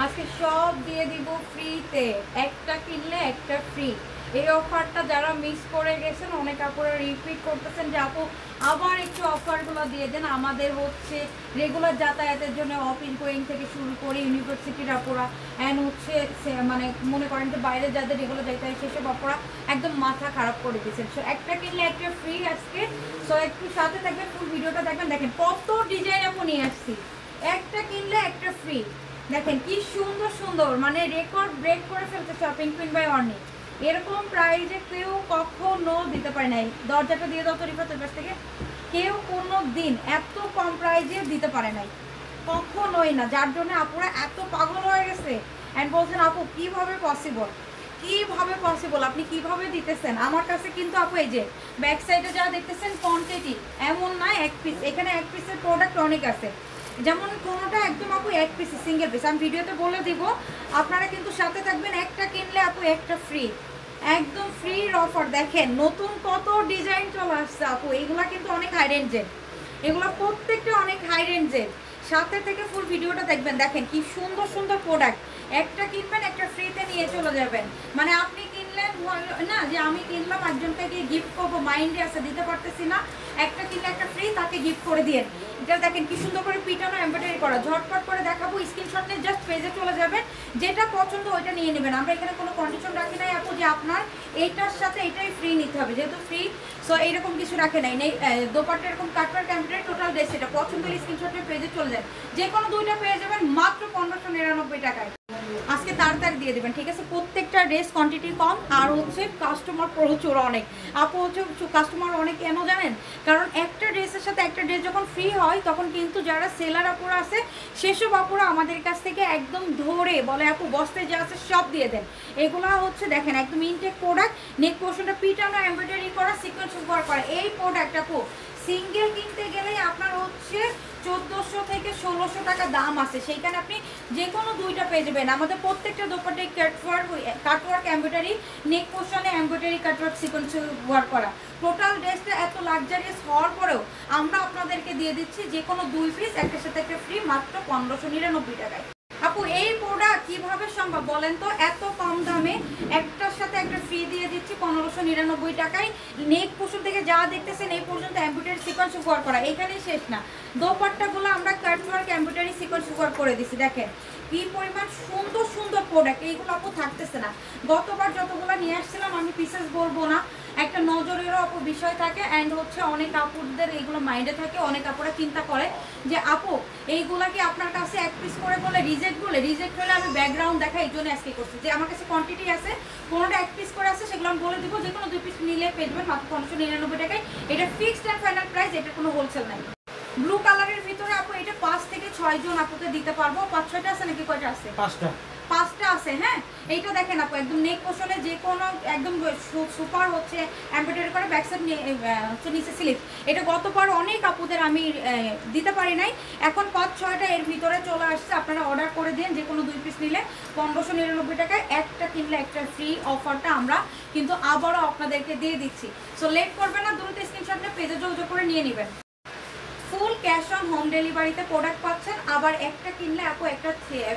আজকে সব দিয়ে দিব ফ্রিতে, একটা কিনলে একটা ফ্রি। এই অফারটা যারা মিস করে গেছেন, অনেক আপুরা রিপিট করতেছেন যে আপু আবার একটু অফারগুলো দিয়ে দেন। আমাদের হচ্ছে রেগুলার যাতায়াতের জন্য অফিস গোয়িং থেকে শুরু করে ইউনিভার্সিটির আপুরা অ্যান্ড হচ্ছে মানে মনে করেন যে বাইরে যাদের রেগুলার যাইতে হয় সেসব আপুরা একদম মাথা খারাপ করে দিয়েছেন। সো একটা কিনলে একটা ফ্রি আজকে। সো একটু সাথে থাকবেন, ফুল ভিডিওটা দেখবেন। দেখেন কত ডিজাইন আপু নিয়ে আসছি, একটা কিনলে একটা ফ্রি। দেখেন কি সুন্দর সুন্দর, মানে রেকর্ড ব্রেক করে ফেলতে শপিং কুইন বাই অর্নি। এরকম প্রাইজে কেউ কখনো দিতে পারে নাই। দরজাটা দিয়ে দাও তো রিফাতের পাশ থেকে। কেউ কোনো দিন এত কম প্রাইজে দিতে পারে নাই, কখনোই না। যার জন্য আপুরা এত পাগল হয়ে গেছে অ্যান্ড বলছেন আপু কিভাবে পসিবল, কিভাবে পসিবল, আপনি কিভাবে দিতেছেন। আমার কাছে কিন্তু আপু এই যে ব্যাক সাইডে যা দেখতেছেন কোয়ান্টিটি এমন না এক পিস, এখানে এক পিসের প্রোডাক্ট অনেক আছে। যেমন কোনোটা একদম আপু এক পিস, সিঙ্গেল পিস। আমি ভিডিওতে বলে দিব, আপনারা কিন্তু সাথে থাকবেন। একটা কিনলে আপু একটা ফ্রি, একদম ফ্রি অফার। দেখেন নতুন কত ডিজাইন চলে আসছে আপু, এগুলা কিন্তু অনেক হাই রেঞ্জের, এগুলো প্রত্যেকটা অনেক হাই রেঞ্জের। সাথে থেকে ফুল ভিডিওটা দেখবেন। দেখেন কি সুন্দর সুন্দর প্রোডাক্ট, একটা কিনবেন একটা ফ্রিতে নিয়ে চলে যাবেন। মানে আপনি কিনলেন না যে আমি কিনলাম একজনকে গিয়ে গিফট করবো, মাইন্ডে আছে দিতে পারতেছি না, একটা কিনলে একটা ফ্রি, তাকে গিফট করে দিয়ে। এটা দেখেন কি সুন্দর করে পিটানো এমব্রয়ডারি করা, ঝটপট করে দেখাবো, স্ক্রিনশট নিয়ে জাস্ট পেজে চলে যাবেন, যেটা পছন্দ ওইটা নিয়ে নেবেন। আমরা এখানে কোনো কন্ডিশন রাখি নাই আপু যে আপনার এইটার সাথে এটাই ফ্রি নিতে হবে, যেহেতু ফ্রি। সো এইরকম কিছু রাখে নাই। দোপাট্টা এরকম কাটওয়ার্ক এমব্রয়ডারি টোটাল ড্রেস, এটা পছন্দ হলে স্ক্রিনশট নিয়ে পেজে চলে যায়। যে কোনো দুইটা পেয়ে যাবেন মাত্র 1599 টাকায়। আজকে তাড়াতাড়ি দিয়ে দেবেন, ঠিক আছে। প্রত্যেকটা ড্রেস কোয়ান্টিটি কম, আর হচ্ছে কাস্টমার প্রচুর অনেক আপু। হচ্ছে কাস্টমার অনেক কেন জানেন, কারণ একটা ড্রেসের সাথে একটা ড্রেস যখন ফ্রি হয় তখন কিন্তু যারা সেলার আপুরা আছে সেসব আপুরা আমাদের কাছ থেকে একদম ধরে বলে আপু বস্তায় যা আছে সব দিয়ে দেন। এগুলো হচ্ছে দেখেন একদম ইনটেক প্রোডাক্ট, নেক পোর্শনটা পিটানো এমব্রয়ডারি করা, সিকোয়েন্স ওয়ার্ক করা। এই প্রোডাক্ট আপু সিঙ্গেল কিনতে গেলেই আপনার হচ্ছে 1400 থেকে 1600 টাকা দাম আছে, সেইখানে আপনি যে কোনো দুইটা পেয়ে যাবেন। আমাদের প্রত্যেকটা দোপাট্টায় কাটওয়ার্ক এমব্রয়ডারি, নেক পোর্শনে এমব্রয়ডারি কাটওয়ার্ক সিকোয়েন্স ওয়ার্ক করা। টোটাল ড্রেসটা এত লাক্সারিয়াস হওয়ার পরেও আমরা আপনাদেরকে দিয়ে দিচ্ছি যে কোনো দুই পিস একটার সাথে একটা ফ্রি, মাত্র 1599 টাকায়। আপু এই প্রোডাক্ট কিভাবে সম্ভব বলেন তো, এত কম দামে একটার সাথে একটা ফ্রি দিয়ে দিচ্ছি 1599 টাকায়। নেক পোর্শন থেকে যা দেখতেছেন এই পর্যন্ত এমব্রয়ডারি সিকোয়েন্স ওয়ার্ক করা, এখানেই শেষ না। দোপাট্টাগুলো আমরা কাটওয়ার্ক এমব্রয়ডারি সিকোয়েন্স ওয়ার্ক করে দিচ্ছি। দেখেন কি পরিমাণ সুন্দর সুন্দর প্রোডাক্ট, এইগুলো আপু থাকতেছে না। গতবার যতগুলো নিয়ে আসছিলাম, আমি পিসেস বলবো না, একটা নজরেরও আপু বিষয় থাকে অ্যান্ড হচ্ছে অনেক আপুদের এইগুলো মাইন্ডে থাকে। অনেক আপুরা চিন্তা করে যে আপু এইগুলা কি আপনার কাছে এক পিস করে বলে রিজেক্ট হলে আমি ব্যাকগ্রাউন্ড দেখা এই জন্য আজকে করছি যে আমার কাছে কোয়ান্টিটি আছে, কোনোটা এক পিস করে আছে, সেগুলো আমি বলে দিব। যে কোনো দুই পিস নিলে পেয়ে যাবেন মাত্র 1599 টাকায়। এটা ফিক্সড অ্যান্ড ফাইনাল প্রাইস, এটা কোনো হোলসেল নাই। ব্লু কালারের ভিতরে আপু এটা 5 থেকে 6 জন আপুকে দিতে পারবো। 5-6টা আছে নাকি, কয়টা আছে? 5টা আছে। হ্যাঁ এইটা দেখেন আপু একদম নেক পোর্শনে যে কোনো একদম সুপার হচ্ছে এমব্রয়ডারি করে, ব্যাক সাইড হচ্ছে নিচে স্লিভ। এটা গতবার অনেক আপুদের আমি দিতে পারি নাই, এখন 5-6টা এর ভিতরে চলে আসছে। আপনারা অর্ডার করে দিন, যে কোনো দুই পিস নিলে 1599 টাকায়, একটা কিনলে একটা ফ্রি অফারটা আমরা কিন্তু আবারও আপনাদেরকে দিয়ে দিচ্ছি। সো লেট করবেন না, দ্রুত স্ক্রিনশট নিয়ে পেজে যোগাযোগ করে নিয়ে নেবেন। ফুল ক্যাশ অন হোম ডেলিভারিতে প্রোডাক্ট পাচ্ছেন, আবার একটা কিনলে আপু একটা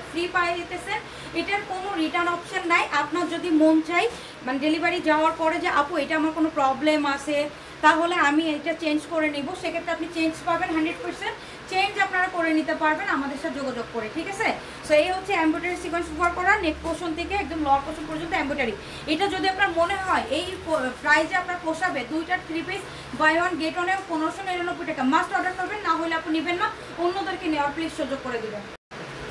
ফ্রি পাই দিতেছেন। এটার কোনো রিটার্ন অপশন নাই। আপনার যদি মন চাই মানে ডেলিভারি যাওয়ার পরে যে আপু এটা আমার কোনো প্রবলেম আছে, তাহলে আমি এটা চেঞ্জ করে নিব, সেক্ষেত্রে আপনি চেঞ্জ পাবেন। 100% চেঞ্জ আপনারা করে নিতে পারবেন আমাদের সাথে যোগাযোগ করে, ঠিক আছে। সো এই হচ্ছে এমব্রয়ডারি সিকোয়েন্স ওয়ার্ক করা, নেক পোর্শন থেকে একদম লোয়ার পোর্শন পর্যন্ত এমব্রয়ডারি। এটা যদি আপনার মনে হয় এই প্রাইজে আপনার পোষাবে, দুইটার 3 পিস বাই ওয়ান গেট ওয়ানে 1599 টাকা, মাস্ট অর্ডার করবেন, না হলে আপনি নেবেন না, অন্যদেরকে নেওয়ার প্লিজ সুযোগ করে দেবেন।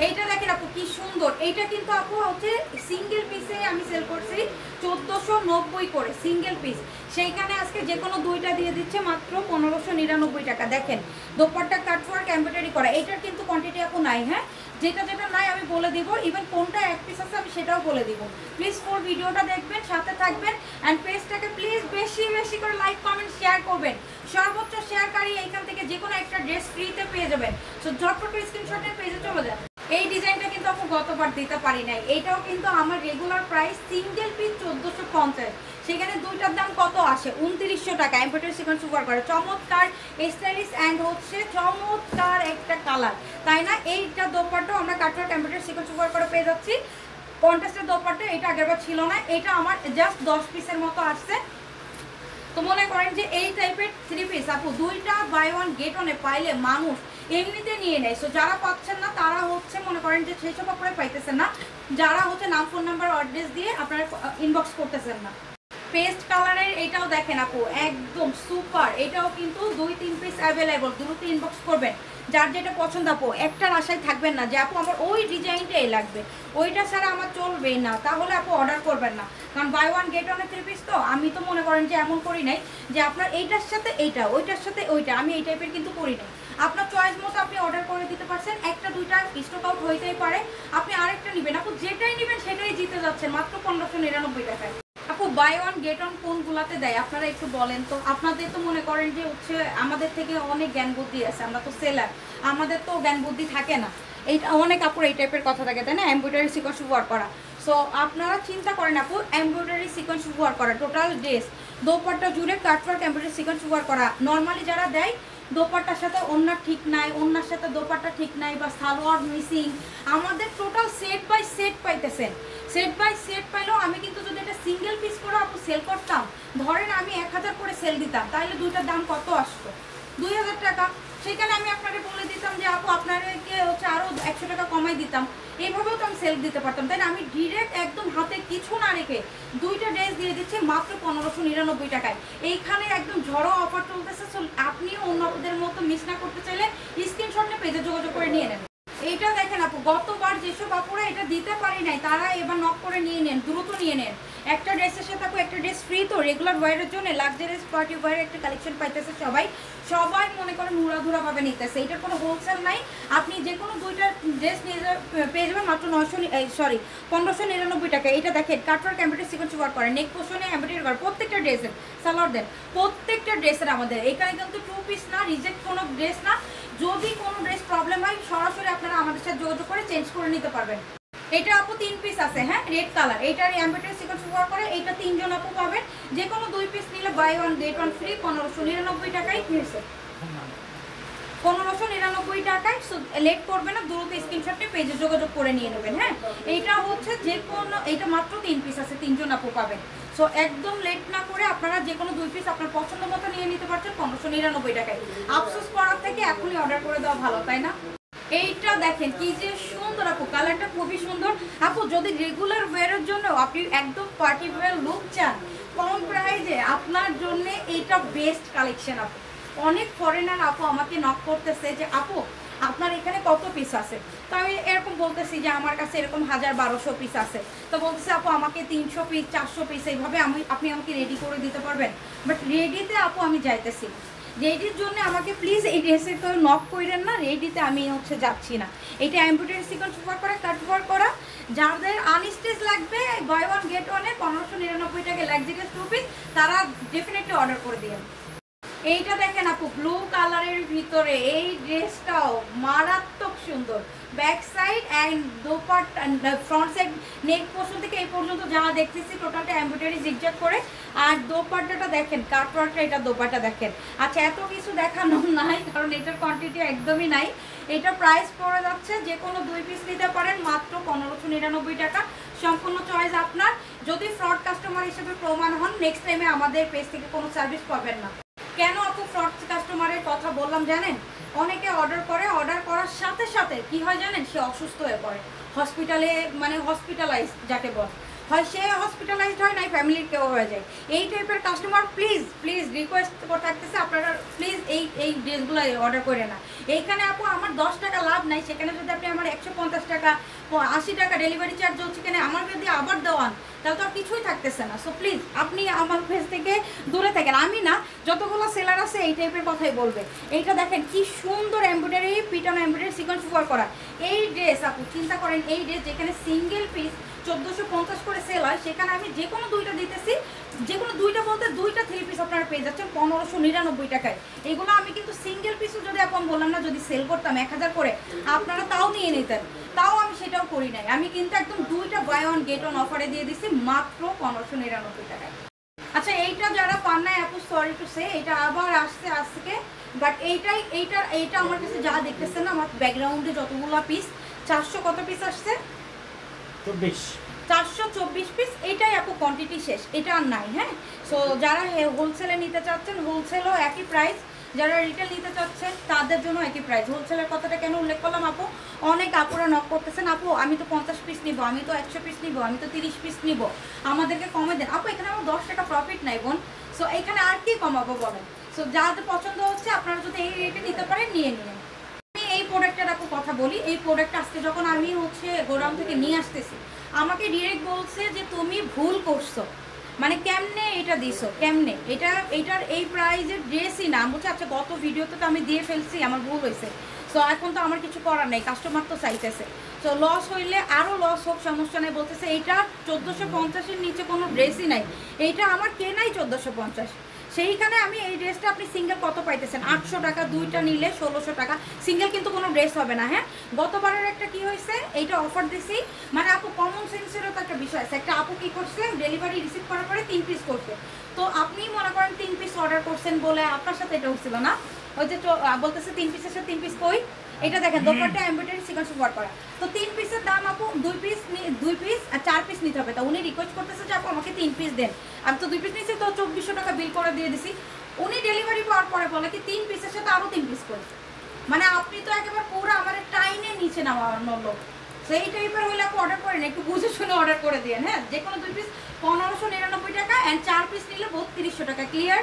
এইটা দেখেন আপু কি সুন্দর, এইটা কিন্তু আপু হচ্ছে সিঙ্গেল পিসে আমি সেল করছি 1490 করে সিঙ্গেল পিস, সেইখানে আজকে যে কোনো দুইটা দিয়ে দিচ্ছে মাত্র 1599 টাকা। দেখেন দোপাট্টা কাটওয়ার্ক এমব্রয়ডারি করা, এইটার কিন্তু কোয়ান্টিটি আপু নাই। হ্যাঁ যেটা যেটা নাই আমি বলে দিব, ইভেন কোনটা এক পিস আছে আমি সেটাও বলে দিব। প্লিজ ফুল ভিডিওটা দেখবেন, সাথে থাকবেন অ্যান্ড পেজটাকে প্লিজ বেশি বেশি করে লাইক কমেন্ট শেয়ার করবেন। সর্বোচ্চ শেয়ারকারী এইখান থেকে যে কোনো একটা ড্রেস ফ্রিতে পেয়ে যাবেন। সো ঝটপট করে স্ক্রিনশটের পেজে চলে যান। এই ডিজাইনটা কিন্তু আপু গতবার দিতে পারি নাই, এইটাও কিন্তু আমার রেগুলার প্রাইস সিঙ্গেল পিস 1450, সেখানে দুইটার দাম কত আসে 2900 টাকা এমব্রয়ডারি সিকোয়েন্স ওয়ার্ক করা, চমৎকার স্টাইলিশ অ্যান্ড হচ্ছে চমৎকার একটা কালার, তাই না? এইটা দোপাট্টা আমরা কাটওয়ার্ক এমব্রয়ডারি সিকোয়েন্স ওয়ার্ক করে পেয়ে যাচ্ছি। কন্ট্রাস্টের দোপাট্টা এটা আগেরবার ছিল না, এটা আমার জাস্ট 10 পিসের মতো আসছে। তো মনে করেন যে এই টাইপের 3 পিস আপু দুইটা বাই ওয়ান গেট ওয়ানে পাইলে মানুষ এমনিতে নিয়ে নেয়। সো যারা পাচ্ছেন না তারা হচ্ছে মনে করেন যে সেই সব আপনারা পাইতেছেন না, যারা হচ্ছে নাম ফোন নাম্বার অ্যাড্রেস দিয়ে আপনারা ইনবক্স করতেছেন না। পেস্ট কালারের এটাও দেখেন আপু একদম সুপার, এটাও কিন্তু 2-3 পিস অ্যাভেলেবল, দ্রুত ইনবক্স করবেন যার যেটা পছন্দ। আপু একটার আশায় থাকবেন না যে আপু আমার ওই ডিজাইনটাই লাগবে, ওইটা ছাড়া আমার চলবেই না, তাহলে আপু অর্ডার করবেন না। কারণ বাই ওয়ান গেট ওয়ানে 3 পিস তো আমি তো মনে করেন যে এমন করি নাই যে আপনার এইটার সাথে এইটা, ওইটার সাথে ওইটা, আমি এই টাইপের কিন্তু করি নাই। আপনার চয়েস মতো আপনি অর্ডার করে দিতে পারছেন, একটা দুইটা স্টক আউট হইতেই পারে, আপনি আরেকটা নেবেন, আপু যেটাই নেবেন সেটাই জিতে যাচ্ছেন মাত্র 1599 টাকায়। আপু বাই ওয়ান গেট ওয়ান কোনগুলাতে দেয় আপনারা একটু বলেন তো? আপনাদের তো মনে করেন যে হচ্ছে আমাদের থেকে অনেক জ্ঞান বুদ্ধি আছে, আমরা তো সেলার, আমাদের তো জ্ঞান বুদ্ধি থাকে না। এইটা অনেক আপুর এই টাইপের কথা থাকে, তাই না? এমব্রয়ডারি সিকোয়েন্স ওয়ার্ক করা। সো আপনারা চিন্তা করেন আপু এমব্রয়ডারি সিকোয়েন্স ওয়ার্ক করা টোটাল ড্রেস দোপাট্টা জুড়ে কাটওয়ার্ক এমব্রয়ডারি সিকোয়েন্স ওয়ার্ক করা। নর্মালি যারা দেয় দোপাট্টার সাথে ওড়না ঠিক নাই, ওড়নার সাথে দোপাট্টা ঠিক নাই, বা সালোয়ার মিসিং, আমাদের টোটাল সেট বাই সেট পাইতেছেন। সেট বাই সেট পাইলেও আমি কিন্তু যদি এটা সিঙ্গেল পিস করে আপু সেল করতাম, ধরেন আমি 1000 করে সেল দিতাম, তাহলে দুইটার দাম কত আসতো? 2000 টাকা। সেখানে আমি আপনাকে বলে দিতাম যে আপু আপনাদেরকে হচ্ছে আরও 100 টাকা কমাই দিতাম, এইভাবেও তো আমি সেল দিতে পারতাম, তাই না? আমি ডিরেক্ট একদম হাতে কিছু না রেখে দুইটা ড্রেস দিয়ে দিচ্ছি মাত্র 1599 টাকায়। এইখানে একদম ঝড়ো অফার চলতেছে। আপনিও অন্যদের মতো মিস না করতে চাইলে স্ক্রিনশট নিয়ে পেজে যোগাযোগ করে নিয়ে নেন। এইটা দেখেন আপু গতবার যেসব আপুরা এটা দিতে পারি নাই তারা এবার নক করে নিয়ে নেন, দ্রুত নিয়ে নেন। একটা ড্রেসের সাথে আপু একটা ড্রেস ফ্রি, তো রেগুলার ওয়ারের জন্য লাক্সারিয়াস পার্টি ওয়ারের একটা কালেকশন পাইতেছে সবাই, সবাই মনে করেন উড়াধুরা ভাবে নিতেছে। এটার কোনো হোলসেল নাই, আপনি যে কোনো দুইটা ড্রেস নিয়ে পেয়ে যাবেন মাত্র 1599 টাকা। এটা দেখেন কাটওয়ার্ক এমব্রয়ডারি সিকোয়েন্স ওয়ার্ক করে, নেক পোর্শনে এমব্রয়ডারি করে, প্রত্যেকটা ড্রেসের সালোয়ার দেন, প্রত্যেকটা ড্রেসের আমাদের এখানে কিন্তু 2 পিস না, রিজেক্ট কোনো ড্রেস না। যদি কোনো ড্রেস প্রবলেম হয় সরাসরি আপনারা আমাদের সাথে যোগাযোগ করে চেঞ্জ করে নিতে পারবেন। এটা আপু 3 পিস আছে, হ্যাঁ রেড কালার, এইটার এমব্রয়ডারি সিকোয়েন্স ওয়ার্ক করে, এইটা 3 জন আপু পাবেন। যে কোনো 2 পিস নিলে buy one get one free 1599 টাকায় কিনছে, 1599 টাকায়। লেট করবে না, দ্রুত স্ক্রিনশট নিয়ে পেজে যোগাযোগ করে নিয়ে নেবেন। হ্যাঁ এইটা হচ্ছে যে কোনো, এইটা মাত্র 3 পিস আছে, 3 জন আপু পাবেন। সো একদম লেট না করে আপনারা যে কোনো 2 পিস আপনার পছন্দ মতো নিয়ে নিতে পারছেন 1599 টাকায়। আফসোস করার থেকে এখনই অর্ডার করে দেওয়া ভালো, তাই না? এইটা দেখেন কি যে সুন্দর আপু, কালারটা খুবই সুন্দর আপু। যদি রেগুলার ওয়্যারের জন্য আপনি একদম পার্টি ওয়্যার লুক চান কম প্রাইজে, আপনার জন্য এইটা বেস্ট কালেকশন আপু। অনেক ফরেনার আপু আমাকে নক করতেছে যে আপু আপনার এখানে কত পিস আছে, তো আমি এরকম বলতেছি যে আমার কাছে এরকম 1000-1200 পিস আছে। তো বলতেছে আপু আমাকে 300 পিস 400 পিস এইভাবে আপনি আমাকে রেডি করে দিতে পারবেন। বাট রেডিতে আপু আমি যাইতেছি, রেডির জন্য আমাকে প্লিজ এই ড্রেসের কেউ নক করেন না, রেডিতে আমি হচ্ছে যাচ্ছি না। এটা এমব্রয়ডারি সিকোয়েন্স ওয়ার্ক করা, কাট ওয়ার্ক করা। যাদের আনস্টেজ লাগবে বাই ওয়ান গেট ওয়ানে 1599 টাকা লাক্সারিয়াস 2 পিস, তারা ডেফিনেটলি অর্ডার করে দিন। এইটা দেখেন আপু ব্লু কালারের ভিতরে, এই ড্রেসটাও মারাত্মক সুন্দর। Back side and dupatta, front side neck portion থেকে এই পর্যন্ত যা দেখতেছি টোটালটা এমব্রয়ডারি জিগজ্যাগ করে। আর দোপাট্টাটা দেখেন, কাটওয়ার্কটা, এটা দোপাট্টা দেখেন। আচ্ছা এত কিছু দেখানো নাই কারণ এটার কোয়ান্টিটি একদমই নাই। এটা প্রাইস পড়ে যাচ্ছে যে কোনো 2 পিস নিতে পারেন মাত্র 1599 টাকা। সম্পূর্ণ চয়েস আপনার। যদি ফ্রড কাস্টমার হিসেবে প্রমাণ হন নেক্সট টাইমে আমাদের পেজ থেকে কোনো সার্ভিস পাবেন না। কেন আপু ফ্রড কাস্টমারের কথা বললাম জানেন? অনেকে অর্ডার করে, অর্ডার করার সাথে সাথে কি হয় জানেন, সে অসুস্থ হয়ে পড়ে, হসপিটালে মানে হসপিটালাইজ যাকে বলে, হয় সে হসপিটালাইজড হয় নাই ফ্যামিলির কেউ হয়ে যায়। এই টাইপের কাস্টমার প্লিজ প্লিজ রিকোয়েস্ট করে থাকতেছে আপনারা প্লিজ এই ড্রেসগুলো অর্ডার করে না। এইখানে আপু আমার 10 টাকা লাভ নাই, সেখানে যদি আপনি আমার 150 টাকা 80 টাকা ডেলিভারি চার্জ হচ্ছে, এখানে আমার যদি আবার দেওয়ান তাহলে তো আর কিছুই থাকতেছে না। সো প্লিজ আপনি আমার পেজ থেকে দূরে থাকেন। আমি না, যতগুলো সেলার আছে এই টাইপের কথাই বলবে। এইটা দেখেন কি সুন্দর এমব্রয়ডারি, পিটানো এমব্রয়ডারি সিকোয়েন্স ওয়ার্ক করা এই ড্রেস আপু। চিন্তা করেন এই ড্রেস যেখানে সিঙ্গেল পিস 1450 করে সেল হয়, সেখানে আমি যে কোনো দুইটা দিতেছি, যে কোনো দুইটা বলতে দুইটা 3 পিস আপনারা পেয়ে যাচ্ছেন 1599 টাকায়। এগুলো আমি কিন্তু সিঙ্গেল পিসও যদি আপনি বললাম না, যদি সেল করতাম 1000 করে আপনারা তাও নিয়ে নিতেন, তাও আমি সেটাও করি নাই। আমি কিন্তু একদম দুইটা বাই ওয়ান গেট ওয়ান অফারে দিয়ে দিচ্ছি মাত্র 1599 টাকায়। আচ্ছা এইটা যারা পান না আপু সরি টু সে, এটা আবার আসছে আজকে, বাট এইটা আমার কাছে যা দেখতেছেন আমার ব্যাকগ্রাউন্ডে যতগুলো পিস 400 কত পিস আসছে 424 পিস, এটাই আপু কোয়ান্টিটি শেষ, এটা আর নাই। হ্যাঁ, সো যারা হোলসেলে নিতে চাচ্ছেন হোলসেলও একই প্রাইস, যারা রিটেল নিতে চাচ্ছেন তাদের জন্য একই প্রাইস। হোলসেলের কথাটা কেন উল্লেখ করলাম আপু, অনেক আপুরা নক করতেছেন আপু আমি তো 50 পিস নিব, আমি তো 100 পিস নিব, আমি তো 30 পিস নিব, আমাদেরকে কমে দেন। আপু এখানে আমার 10 টাকা প্রফিট নাই বোন, সো এখানে আর কি কমাবো বলেন। সো যাদের পছন্দ হচ্ছে আপনারা যদি এই রেটে নিতে পারেন নিয়ে নিন। আমি এই প্রোডাক্টের আপু কথা বলি, এই প্রোডাক্ট আজকে যখন আমি গোডাউন থেকে নিয়ে আসতেছি আমাকে ডিরেক্ট বলছে যে তুমি ভুল করছো, মানে কেমনে এটা দিছো, কেমনে এটার এই প্রাইজের ড্রেসই না। বলছে আচ্ছা গত ভিডিওতে তো আমি দিয়ে ফেলছি, আমার ভুল হয়েছে, সো এখন তো আমার কিছু করার নেই, কাস্টমার তো চাইতেছে, সো লস হইলে আরও লস হোক সমস্যা নেই। বলতেছে এইটা 1450-এর নিচে কোনো ড্রেসই নাই, এইটা আমার কেনাই 1450। সেইখানে আমি এই ড্রেসটা আপনি সিঙ্গেল কত পাইতেছেন 800 টাকা, দুইটা নিলে 1600 টাকা, সিঙ্গেল কিন্তু কোনো ড্রেস হবে না। হ্যাঁ, গতবারের একটা কি হয়েছে, এইটা অফার দিছি, মানে আপু কমন সেন্সেরও তো একটা বিষয় আছে। একটা আপু কি করছে, ডেলিভারি রিসিভ করার পরে 3 পিস করছে, তো আপনি মনে করেন 3 পিস অর্ডার করছেন বলে আপনার সাথে এটা হচ্ছিল না, ওই যে বলতেছে 3 পিসের সাথে 3 পিস কই, এটা দেখেন দোপাট্টা এমব্রয়ডারি সিকোয়েন্স ওয়ার্ক করা, তো 3 পিসের দাম আপু 2 পিস আর 4 পিস নিতে হবে। তা উনি রিকোয়েস্ট করতেছে যে আপু আমাকে 3 পিস দেন, আমি তো 2 পিস নিয়েছি, তো 2400 টাকা বিল করে দিয়ে দিছি। উনি ডেলিভারি পাওয়ার পরে বলে কি 3 পিসের সাথে আরও 3 পিস করেছে, মানে আপনি তো একেবারে পুরো আমার টাইনে নিচে নামানোর লোক। সেই টাইপের হইলে আপনি অর্ডার করেন, একটু বুঝে শুনে অর্ডার করে দিন। হ্যাঁ, যে কোনো 2 পিস 1599 টাকা, অ্যান্ড 4 পিস নিলে 3200 টাকা। ক্লিয়ার?